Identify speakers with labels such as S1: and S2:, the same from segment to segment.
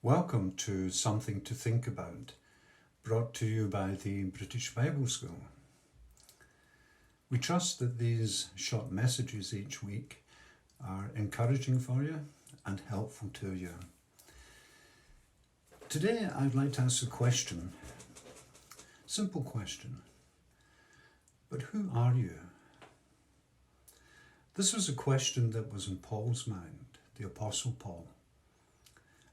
S1: Welcome to Something to Think About, brought to you by the British Bible School. We trust that these short messages each week are encouraging for you and helpful to you. Today I'd like to ask a question, simple question, but who are you? This was a question that was in Paul's mind, the Apostle Paul.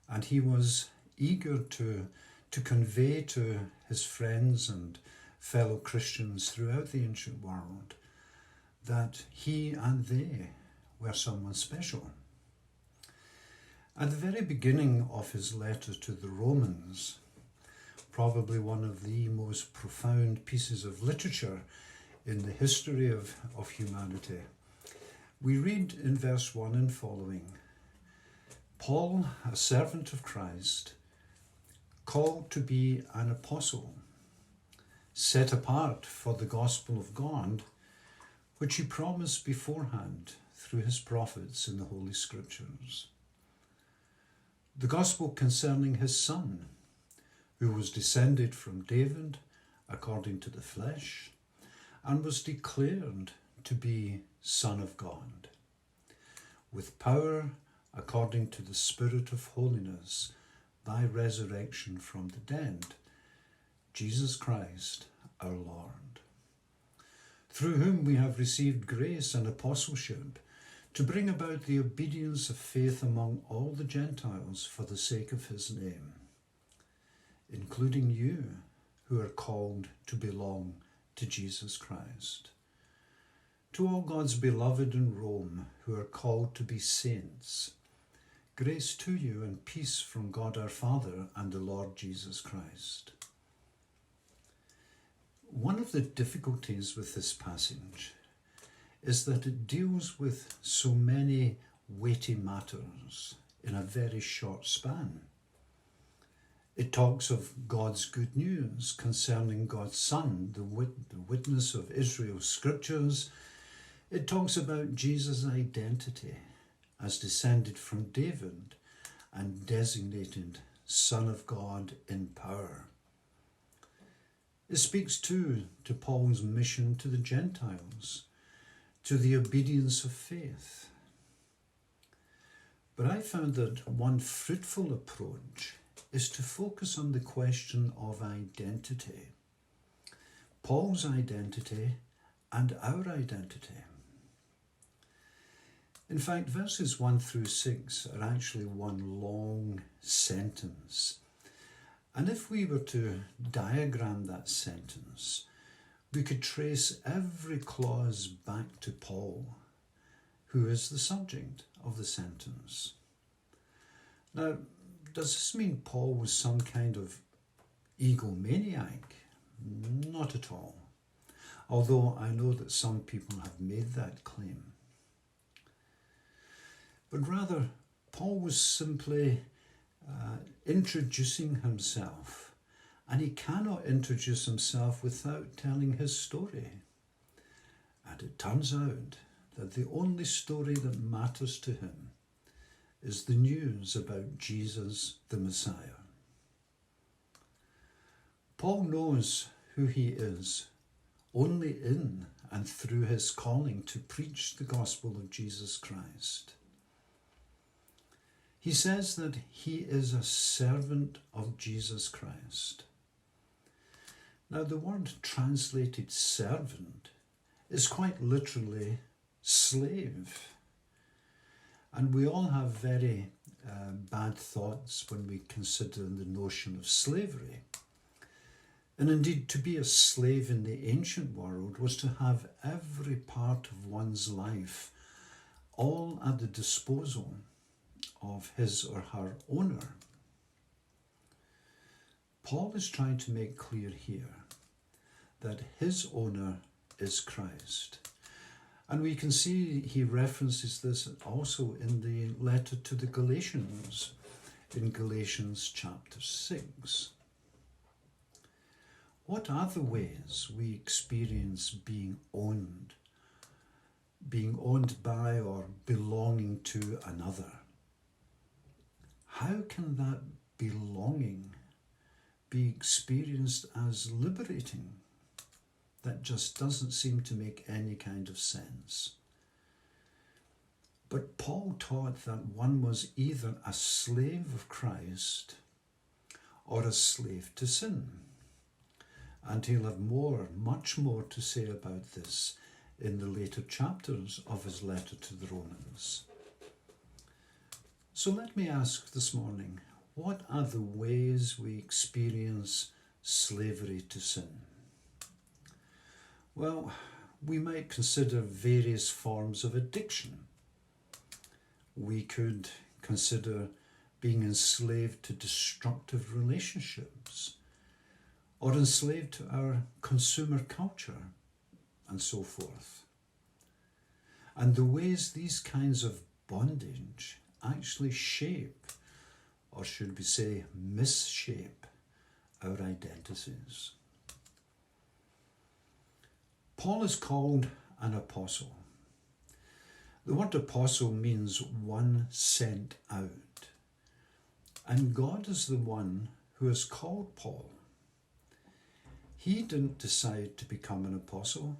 S1: And he was eager to convey to his friends and fellow Christians throughout the ancient world that he and they were someone special. At the very beginning of his letter to the Romans, probably one of the most profound pieces of literature in the history of humanity, we read in verse 1 and following, Paul, a servant of Christ, called to be an apostle, set apart for the gospel of God, which he promised beforehand through his prophets in the Holy Scriptures. The gospel concerning his Son, who was descended from David according to the flesh, and was declared to be Son of God, with power according to the Spirit of holiness, by resurrection from the dead, Jesus Christ our Lord, through whom we have received grace and apostleship to bring about the obedience of faith among all the Gentiles for the sake of his name, including you who are called to belong to Jesus Christ. To all God's beloved in Rome who are called to be saints, grace to you and peace from God our Father and the Lord Jesus Christ. One of the difficulties with this passage is that it deals with so many weighty matters in a very short span. It talks of God's good news concerning God's Son, the witness of Israel's scriptures. It talks about Jesus' identity as descended from David and designated Son of God in power. It speaks too to Paul's mission to the Gentiles, to the obedience of faith. But I found that one fruitful approach is to focus on the question of identity, Paul's identity and our identity. In fact, verses 1 through 6 are actually one long sentence. And if we were to diagram that sentence, we could trace every clause back to Paul, who is the subject of the sentence. Now, does this mean Paul was some kind of egomaniac? Not at all. Although I know that some people have made that claim. But rather, Paul was simply introducing himself, and he cannot introduce himself without telling his story. And it turns out that the only story that matters to him is the news about Jesus the Messiah. Paul knows who he is only in and through his calling to preach the gospel of Jesus Christ. He says that he is a servant of Jesus Christ. Now, the word translated servant is quite literally slave. And we all have very bad thoughts when we consider the notion of slavery. And indeed, to be a slave in the ancient world was to have every part of one's life all at the disposal of his or her owner. Paul is trying to make clear here that his owner is Christ. And we can see he references this also in the letter to the Galatians, in Galatians chapter 6. What are the ways we experience being owned by or belonging to another? How can that belonging be experienced as liberating? That just doesn't seem to make any kind of sense. But Paul taught that one was either a slave of Christ or a slave to sin. And he'll have much more to say about this in the later chapters of his letter to the Romans. So let me ask this morning, what are the ways we experience slavery to sin? Well, we might consider various forms of addiction. We could consider being enslaved to destructive relationships, or enslaved to our consumer culture, and so forth. And the ways these kinds of bondage actually shape, or should we say misshape, our identities. Paul is called an apostle. The word apostle means one sent out. And God is the one who has called Paul. He didn't decide to become an apostle,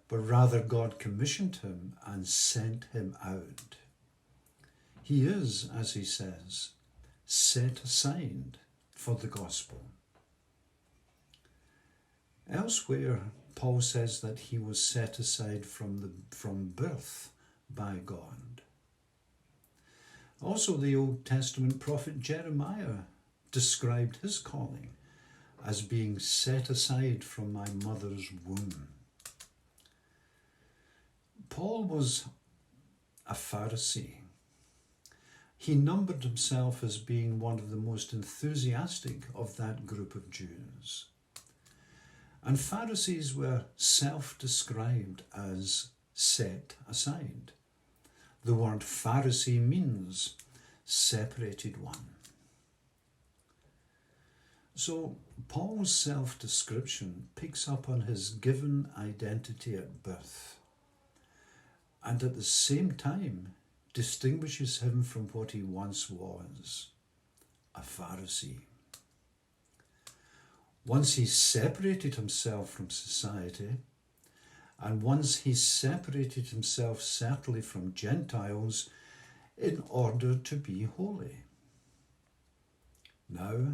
S1: but rather God commissioned him and sent him out. He is, as he says, set aside for the gospel. Elsewhere, Paul says that he was set aside from birth by God. Also, the Old Testament prophet Jeremiah described his calling as being set aside from my mother's womb. Paul was a Pharisee. He numbered himself as being one of the most enthusiastic of that group of Jews. And Pharisees were self-described as set aside. The word Pharisee means separated one. So Paul's self-description picks up on his given identity at birth, and at the same time distinguishes him from what he once was, a Pharisee. Once he separated himself from society, and once he separated himself certainly from Gentiles in order to be holy. Now,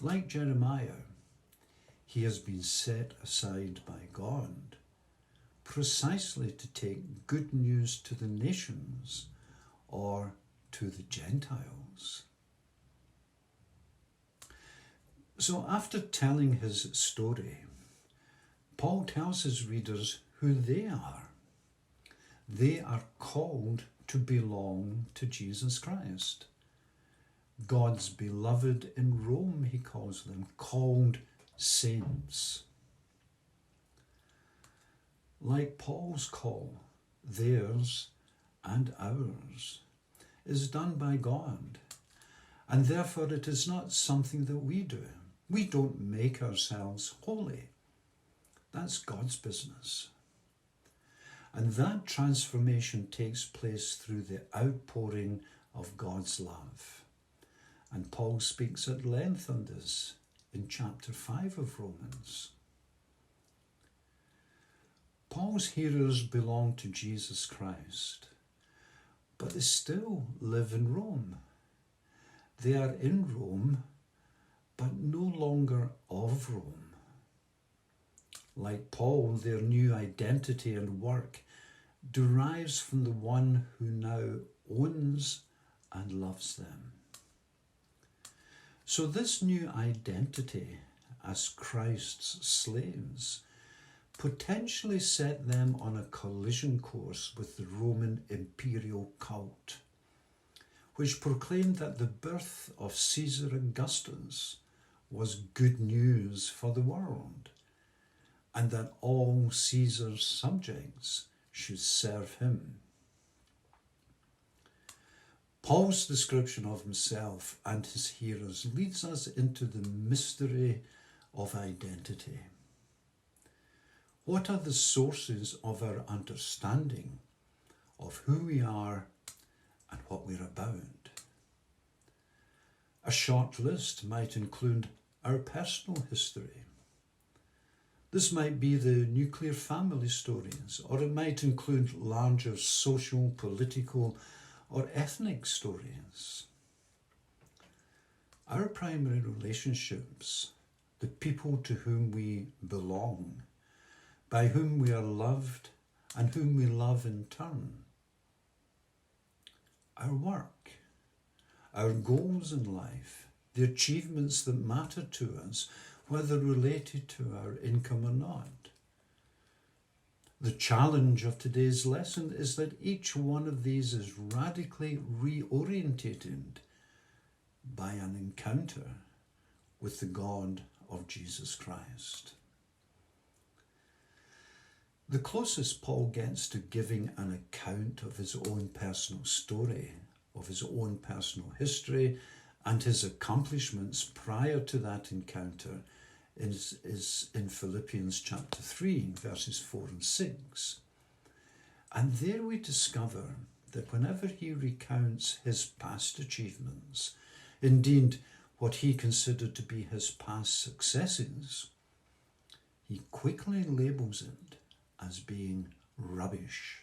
S1: like Jeremiah, he has been set aside by God precisely to take good news to the nations or to the Gentiles. So after telling his story, Paul tells his readers who they are. They are called to belong to Jesus Christ. God's beloved in Rome, he calls them, called saints. Like Paul's call, theirs and ours is done by God, and therefore it is not something that we do. We don't make ourselves holy. That's God's business. And that transformation takes place through the outpouring of God's love. And Paul speaks at length on this in chapter 5 of Romans. Paul's hearers belong to Jesus Christ, but they still live in Rome. They are in Rome, but no longer of Rome. Like Paul, their new identity and work derives from the one who now owns and loves them. So this new identity as Christ's slaves potentially set them on a collision course with the Roman imperial cult, which proclaimed that the birth of Caesar Augustus was good news for the world, and that all Caesar's subjects should serve him. Paul's description of himself and his hearers leads us into the mystery of identity. What are the sources of our understanding of who we are and what we're about? A short list might include our personal history. This might be the nuclear family stories, or it might include larger social, political, or ethnic stories. Our primary relationships, the people to whom we belong, by whom we are loved and whom we love in turn. Our work, our goals in life, the achievements that matter to us, whether related to our income or not. The challenge of today's lesson is that each one of these is radically reorientated by an encounter with the God of Jesus Christ. The closest Paul gets to giving an account of his own personal story, of his own personal history, and his accomplishments prior to that encounter is in Philippians chapter 3, verses 4 and 6. And there we discover that whenever he recounts his past achievements, indeed what he considered to be his past successes, he quickly labels it as being rubbish.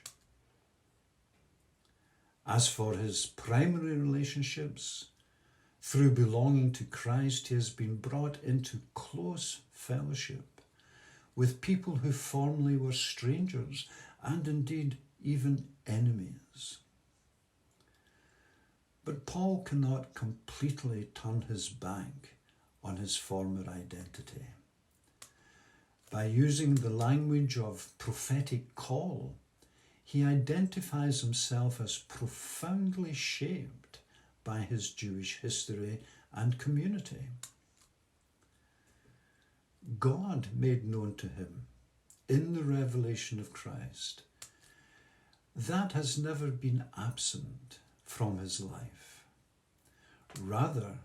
S1: As for his primary relationships, through belonging to Christ, he has been brought into close fellowship with people who formerly were strangers and indeed even enemies. But Paul cannot completely turn his back on his former identity. By using the language of prophetic call, he identifies himself as profoundly shaped by his Jewish history and community. God made known to him in the revelation of Christ. That has never been absent from his life. Rather,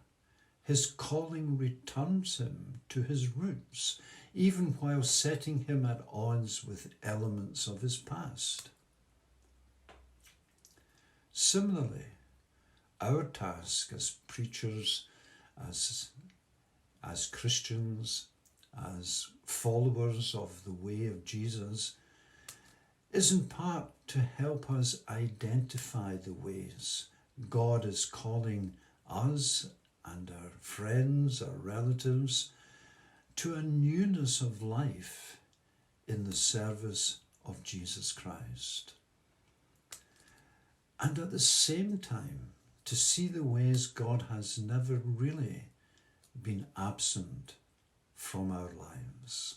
S1: his calling returns him to his roots, even while setting him at odds with elements of his past. Similarly, our task as preachers, as Christians, as followers of the way of Jesus, is in part to help us identify the ways God is calling us and our friends, our relatives, to a newness of life in the service of Jesus Christ. And at the same time, to see the ways God has never really been absent from our lives.